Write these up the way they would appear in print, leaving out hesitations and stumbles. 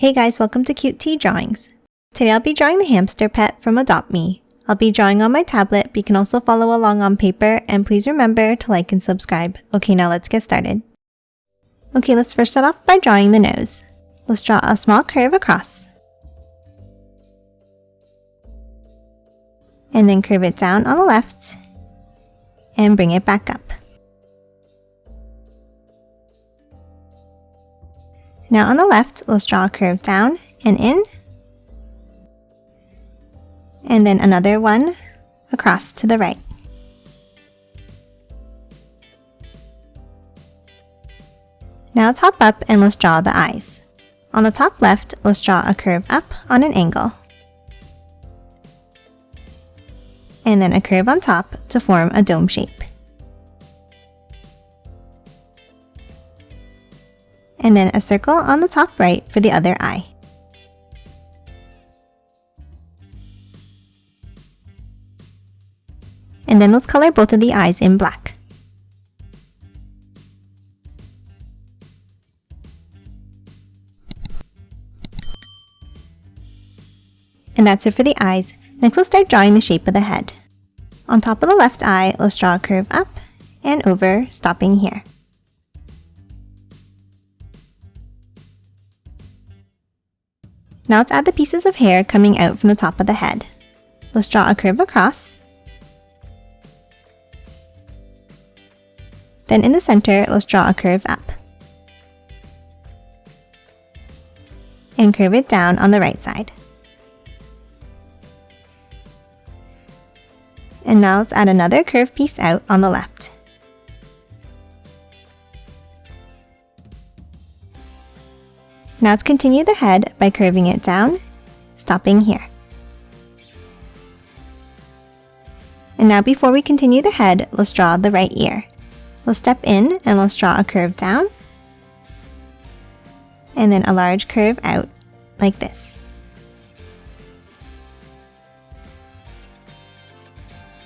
Hey guys, welcome to Cute Tea Drawings. Today I'll be drawing the hamster pet from Adopt Me. I'll be drawing on my tablet, but you can also follow along on paper, and please remember to like and subscribe. Okay, now let's get started. Okay, let's first start off by drawing the nose. Let's draw a small curve across. And then curve it down on the left, and bring it back up. Now on the left, let's draw a curve down and in, and then another one across to the right. Now let's hop up and let's draw the eyes. On the top left, let's draw a curve up on an angle, and then a curve on top to form a dome shape. And then a circle on the top right for the other eye. And then let's color both of the eyes in black. And that's it for the eyes. Next, let's start drawing the shape of the head. On top of the left eye, let's draw a curve up and over, stopping here. Now let's add the pieces of hair coming out from the top of the head. Let's draw a curve across. Then in the center, let's draw a curve up. And curve it down on the right side. And now let's add another curved piece out on the left. Now let's continue the head by curving it down, stopping here. And now before we continue the head, let's draw the right ear. Let's step in and let's draw a curve down, and then a large curve out like this.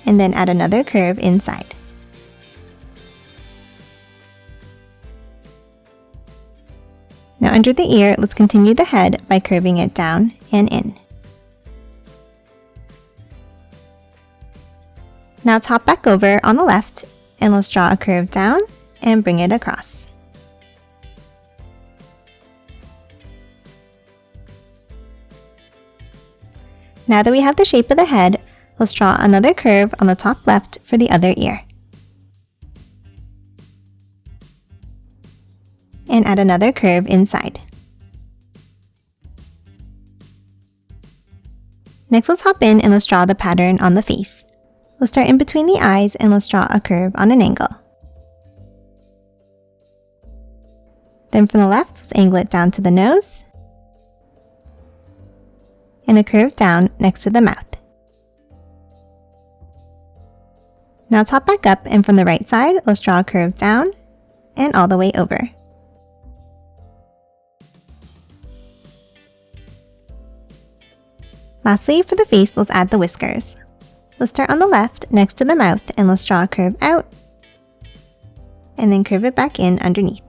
And then add another curve inside. Now under the ear, let's continue the head by curving it down and in. Now let's hop back over on the left and let's draw a curve down and bring it across. Now that we have the shape of the head, let's draw another curve on the top left for the other ear. And add another curve inside. Next, let's hop in and let's draw the pattern on the face. Let's start in between the eyes and let's draw a curve on an angle. Then from the left, let's angle it down to the nose, and a curve down next to the mouth. Now let's hop back up, and from the right side, let's draw a curve down and all the way over. Lastly, for the face, let's add the whiskers. Let's start on the left next to the mouth and let's draw a curve out and then curve it back in underneath.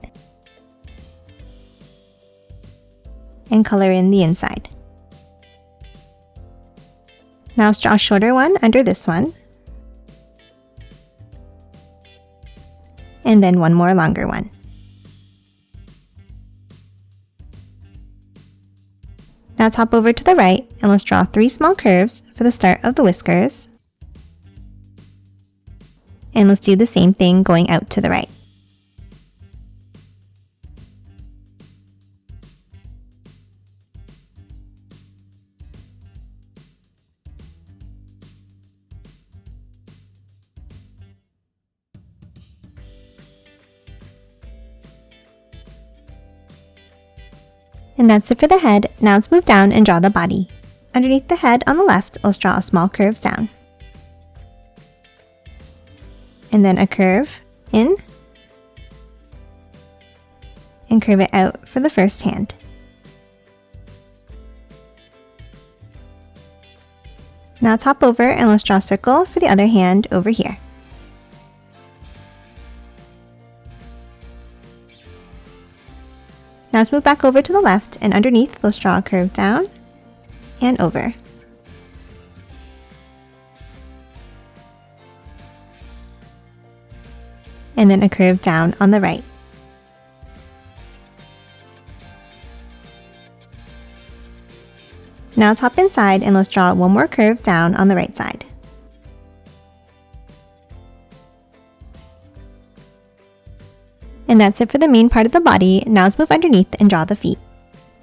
And color in the inside. Now let's draw a shorter one under this one. And then one more longer one. Now let's hop over to the right and let's draw 3 small curves for the start of the whiskers. And let's do the same thing going out to the right. And that's it for the head. Now let's move down and draw the body. Underneath the head on the left, let's draw a small curve down. And then a curve in. And curve it out for the first hand. Now let's hop over and let's draw a circle for the other hand over here. Now let's move back over to the left, and underneath, let's draw a curve down and over. And then a curve down on the right. Now let's hop inside and let's draw one more curve down on the right side. And that's it for the main part of the body. Now let's move underneath and draw the feet.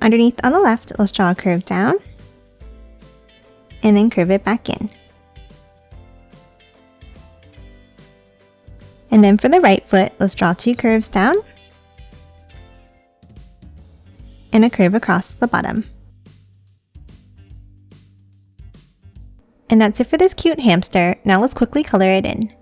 Underneath on the left, let's draw a curve down and then curve it back in. And then for the right foot, let's draw two curves down and a curve across the bottom. And that's it for this cute hamster. Now let's quickly color it in.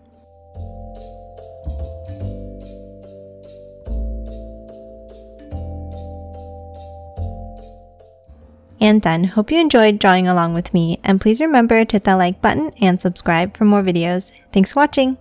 And done. Hope you enjoyed drawing along with me, and please remember to hit that like button and subscribe for more videos. Thanks for watching!